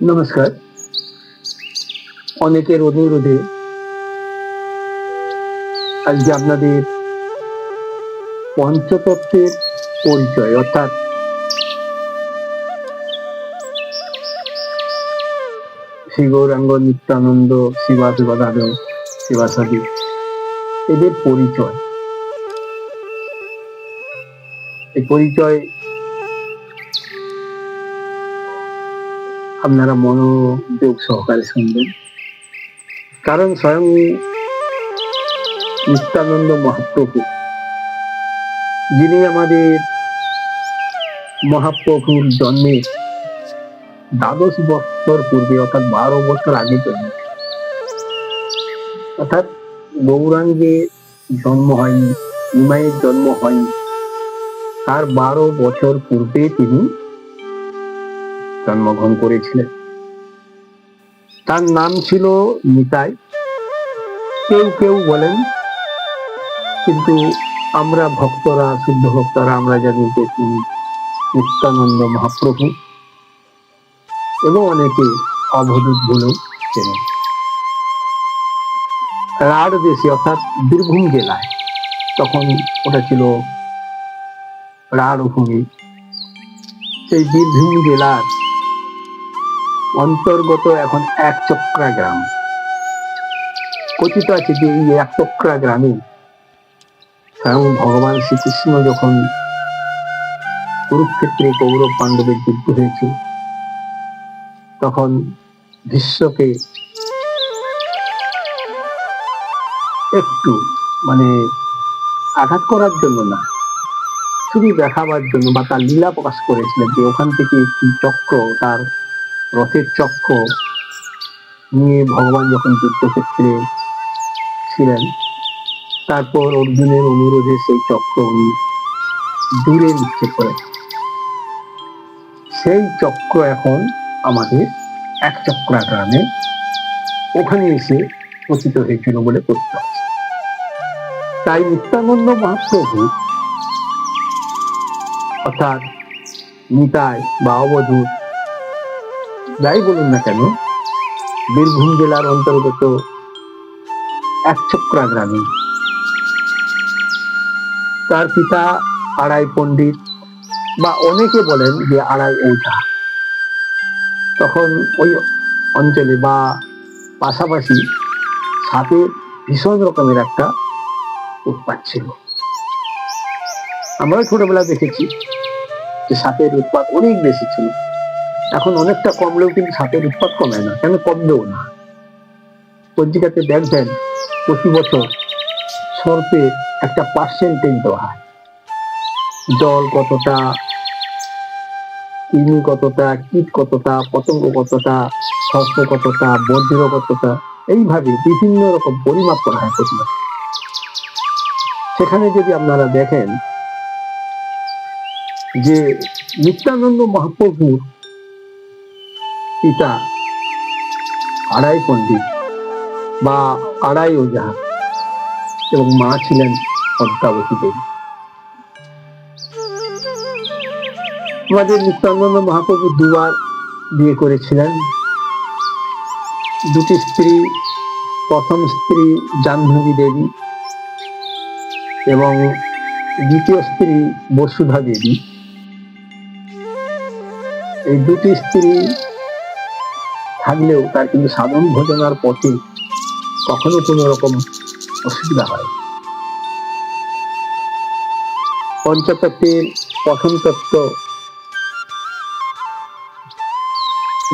নমস্কার। অনেকের অনুরোধে আজকে আপনাদের পঞ্চতত্ত্বের পরিচয় অর্থাৎ শ্রী গৌরাঙ্গ, নিত্যানন্দ, শ্রীবাসু গদাধর, শ্রীবাসাদি এদের পরিচয়। এই পরিচয় আপনারা মনোযোগ সহকারে শুনবেন, কারণ স্বয়ং নিত্যানন্দ মহাপ্রভু, যিনি আমাদের মহাপ্রভুর জন্মের 12 বছর পূর্বে অর্থাৎ 12 বছর আগে জন্ম, অর্থাৎ গৌরাঙ্গের জন্ম হয়নি, নিমাইয়ের জন্ম হয়নি, তার 12 বছর পূর্বে তিনি জন্মগ্রহণ করেছিলেন। তার নাম ছিল নিতাই, কেউ কেউ বলেন, কিন্তু আমরা ভক্তরা, শুদ্ধ ভক্তরা আমরা জানি যে তিনি নিত্যানন্দ মহাপ্রভু, এবং অনেকে অবধূত বলেও চেনেন। রাঢ় দেশে অর্থাৎ বীরভূম জেলায়, তখন ওটা ছিল রাঢ় ভূমি, সেই বীরভূম জেলার অন্তর্গত এখন একচক্রা গ্রাম। কথিত আছে যে এই একচক্রা গ্রামে স্বয়ং ভগবান শ্রীকৃষ্ণ যখন কুরুক্ষেত্রে কৌরব পাণ্ডবের যুদ্ধ হয়েছিল, তখন ভীষ্মকে একটু আঘাত করার জন্য না, শুধু দেখাবার জন্য বা তার লীলা প্রকাশ করেছিলেন যে ওখান থেকে একটি চক্র, তার রথের চক্র নিয়ে ভগবান যখন যুদ্ধক্ষেত্রে ছিলেন, তারপর অর্জুনের অনুরোধে সেই চক্র উনি দূরে নিক্ষেপ করেন। সেই চক্র এখন আমাদের একচক্রা গ্রামে ওখানে এসে পতিত হয়েছিল বলে কথিত আছে। তাই নিত্যানন্দ মহাপ্রভু অর্থাৎ নিতাই বা অবধূত, যাই বলুন না কেন, বীরভূম জেলার অন্তর্গত একচক্রা গ্রামে। তার পিতা আড়াই পণ্ডিত, বা অনেকে বলেন যে আড়াই ওঝা। তখন ওই অঞ্চলে বা পাশাপাশি সাপের ভীষণ রকমের একটা উৎপাত ছিল। আমরা ছোটবেলা দেখেছি যে সাপের উৎপাত অনেক বেশি ছিল। এখন অনেকটা কমলেও কিন্তু সাপের উৎপাত কমে না, কেন কমবেও না। পত্রিকাতে দেখবেন প্রতি বছর সর্পের একটা পার্সেন্টেজ দেওয়া হয়, জল কতটা, কৃমি কতটা, কীট কতটা, পতঙ্গ কতটা, সর্প কতটা, বজ্র কতটা, এইভাবে বিভিন্ন রকম পরিমাপ করা হয় প্রতি বছর। সেখানে যদি আপনারা দেখেন যে নিত্যানন্দ মহাপ্রভুর পিতা আড়াই পণ্ডিত বা আড়াই ওঝা এবং মা ছিলেন পদ্মাবতী দেবী। আমাদের নিত্যানন্দ মহাপ্রভু দুবার বিয়ে করেছিলেন। দুটি স্ত্রী, প্রথম স্ত্রী জাহ্নবী দেবী এবং দ্বিতীয় স্ত্রী বসুধা দেবী। এই দুটি স্ত্রী থাকলেও তার কিন্তু সাধন ভোজনার পথে কখনো কোনো রকম অসুবিধা হয়। পঞ্চতত্ত্বের প্রথম তত্ত্ব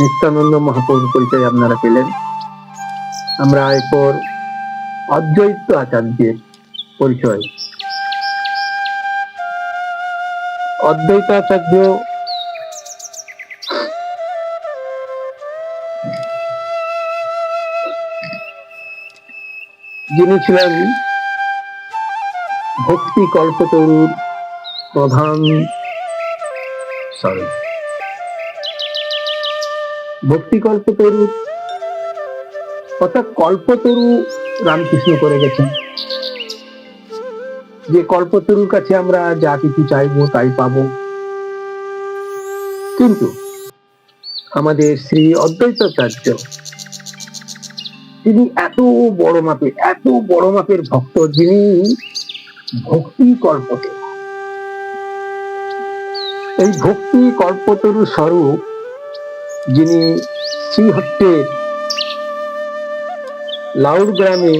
নিত্যানন্দ মহাপ্রভুর পরিচয় আপনারা পেলেন। আমরা এরপর অদ্বৈত আচার্যের পরিচয়। অদ্বৈত আচার্য যিনি ছিলেন ভক্তি কল্পতরুর প্রধান, ভক্তি কল্পতরু অর্থাৎ কল্পতরু রামকৃষ্ণ করে গেছেন, যে কল্পতরুর কাছে আমরা যা কিছু চাইবো তাই পাবো, কিন্তু আমাদের শ্রী অদ্বৈতাচার্য তিনি এত বড় মাপের ভক্ত, যিনি ভক্তি কল্পতরু। এই ভক্তি কল্পতরু স্বরূপ যিনি শ্রীহট্টের লাউড় গ্রামে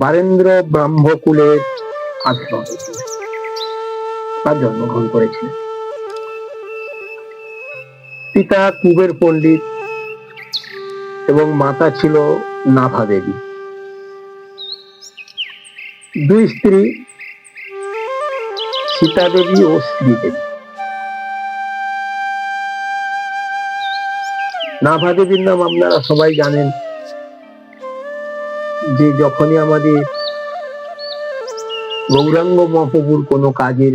বারেন্দ্র ব্রহ্মকুলের আশ্রম, তার জন্মগ্রহণ করেছিলেন। পিতা কুবের পণ্ডিত এবং মাতা ছিল নাভা দেবী। দুই স্ত্রী, সীতা দেবী ও শ্রীদেবী। নাভা দেবীর নাম আপনারা সবাই জানেন, যে যখনই আমাদের গৌরাঙ্গ মহাপ্রভুর কোনো কাজের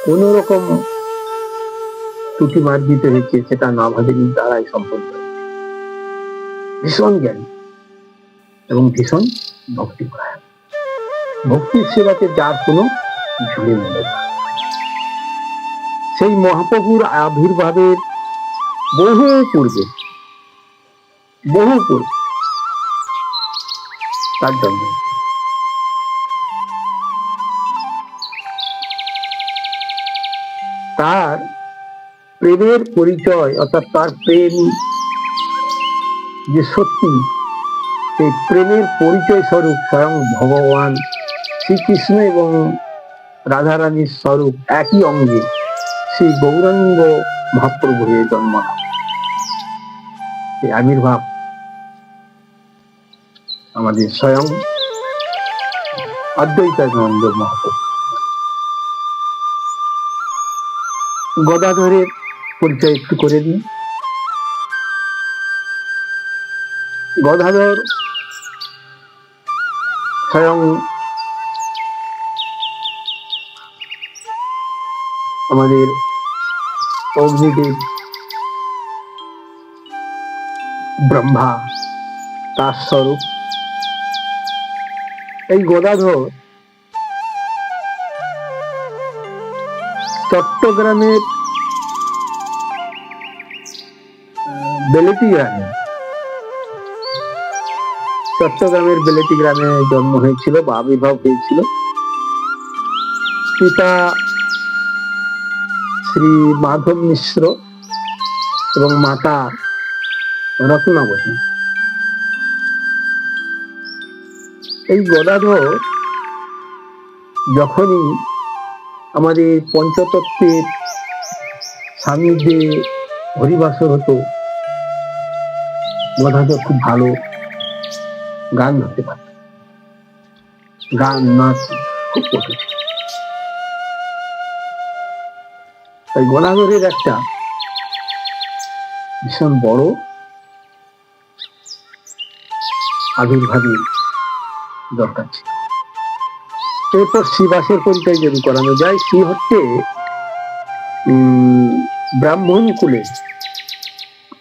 কোন রকম ত্রুটি মার্জিত হয়েছে, সেটা নাভা দেবীর দ্বারাই সম্পন্ন। ভীষণ জ্ঞানী এবং ভীষণ ভক্তি করা, ভক্তির সেবাতে যার কোনো ঝুলি নেই। সেই মহাপ্রভুর আবির্ভাবের বহু পূর্বে তার জন্য তার প্রেমের পরিচয়, অর্থাৎ তার প্রেম যে সত্যি, সেই প্রেমের পরিচয় স্বরূপ স্বয়ং ভগবান শ্রীকৃষ্ণ এবং রাধারানীর স্বরূপ একই অঙ্গে শ্রী গৌরাঙ্গ মহাপ্রভু হয়ে জন্ম নেয়। এই আবির্ভাব আমাদের স্বয়ং অদ্বৈতানন্দ মহাপ্রভু। গদাধরের পরিচয় একটু করে দিই। গদাধর স্বয়ং আমাদের অগ্নিদেব ব্রহ্মা, তার স্বরূপ। এই গদাধর চট্টগ্রামের বেলেটি গ্রামে জন্ম হয়েছিল বা আবির্ভাব হয়েছিল। পিতা শ্রী মাধব মিশ্র এবং মাতা রত্নাবতী। এই গদাধর যখনই আমাদের পঞ্চতত্ত্বের সান্নিধ্যে হরিবাসর হতো, গদাধর খুব ভালো গান ধরতে পারত, গান নাচ খুব পছন্দ। তাই গদাধরের একটা ভীষণ বড় আবির্ভাবের দরকার ছিল। এরপর শ্রীবাসের পরিচয় যদি করানো যায়, শ্রীহট্টে ব্রাহ্মণ কুলে,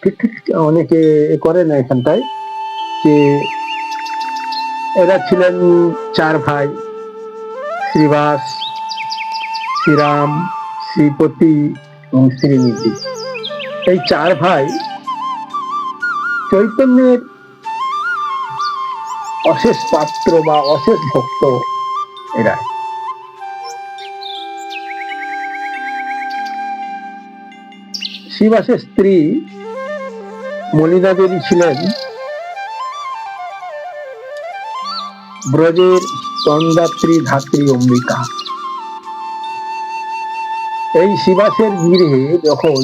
ঠিক অনেকে করে না এখানটায়, যে এরা ছিলেন চার ভাই, শ্রীবাস, শ্রীরাম, শ্রীপতি এবং শ্রীনিধি। এই চার ভাই চৈতন্যের অশেষ পাত্র বা অশেষ ভক্ত এরা। শ্রীবাসের স্ত্রী মলিনা দেবী ছিলেন ব্রজের স্তনদাত্রী ধাত্রী অম্বিকা। এই শ্রীবাসের গৃহে যখন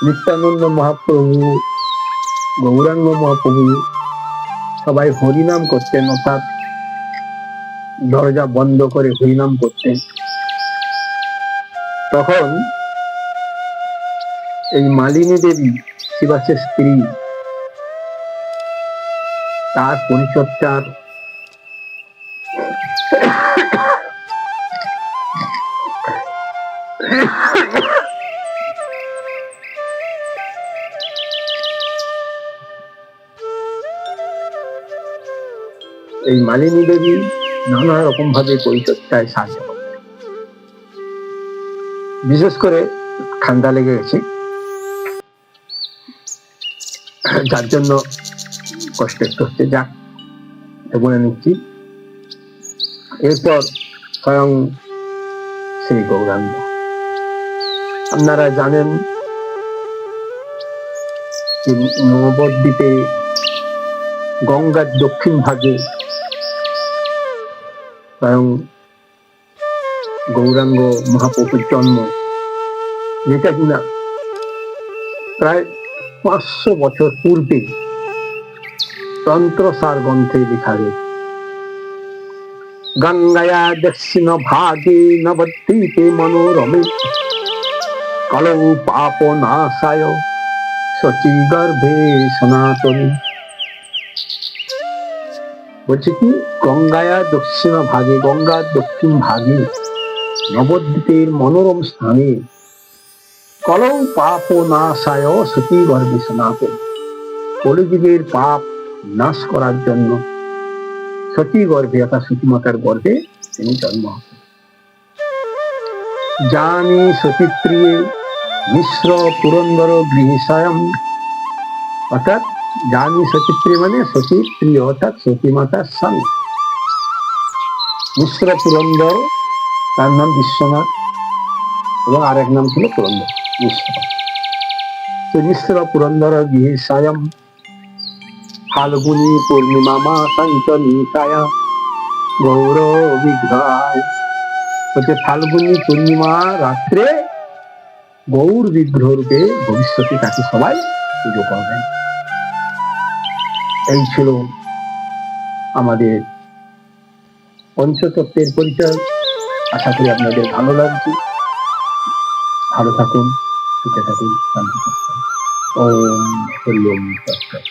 নিত্যানন্দ মহাপ্রভু, গৌরাঙ্গ মহাপ্রভু সবাই হরিনাম করতেন, অর্থাৎ দরজা বন্ধ করে হরিনাম করতেন, তখন এই মালিনী দেবী, শ্রীবাসের স্ত্রী, তার পরিচর্যার এই মালিনী দেবী নানা রকম ভাবে পরিচর্যায় সাহায্য করতেন। বিশেষ করে ঠান্ডা লেগে গেছে, যার জন্য কষ্ট একটু হচ্ছে, যাক বলে নিচ্ছি। এরপর স্বয়ং শ্রী গৌরাঙ্গ, আপনারা জানেন যে নবদ্বীপে গঙ্গার দক্ষিণ ভাগে স্বয়ং গৌরাঙ্গ মহাপ্রভুর জন্ম, যেটা কিনা প্রায় 500 বছর পূর্বে তন্ত্রসার গ্রন্থে লেখা রয়েছে। গঙ্গায়া দক্ষিণ ভাগে নবদ্বীপে মনোরমে কলৌ পাপ নাশায় শচী গর্ভে সনাতনী। বলছে কি, গঙ্গায়া দক্ষিণ ভাগে, গঙ্গার দক্ষিণ ভাগে নবদ্বীপের মনোরম স্থানে কলৌ পাপ নাশায় শচী গর্ভে সনাতনী, কলিযুগের পাপ নাশ করার জন্য সতী গর্ভে অর্থাৎ সতী মাতার গর্ভে তিনি জন্ম হন। জানি সতীপ্রিয়ে মিশ্র পুরন্দর গৃহীষায়ম, অর্থাৎ জানি সতীপ্রিয় মানে সতী প্রিয় অর্থাৎ সতী মাতার স্বামী। মিশ্র পুরন্দর, তার নাম বিশ্বনাথ এবং আরেক নাম ছিল পুরন্দর মিশ্র। মিশ্র পুরন্দর গৃহীষায়ম ফাল্গুনী পূর্ণিমা মাসাঞ্চলিকায়া গৌর বিগ্রহায়। হচ্ছে ফাল্গুনী পূর্ণিমা রাত্রে গৌর বিগ্রহ রূপে ভবিষ্যতে তাকে সবাই পুজো করবেন। এই ছিল আমাদের পঞ্চতত্ত্বের পরিচয়। আশা করি আপনাদের ভালো লাগছে। ভালো থাকুন, সুখে থাকুন, শান্তি থাকুন। ওম হরি ওম তৎসৎ।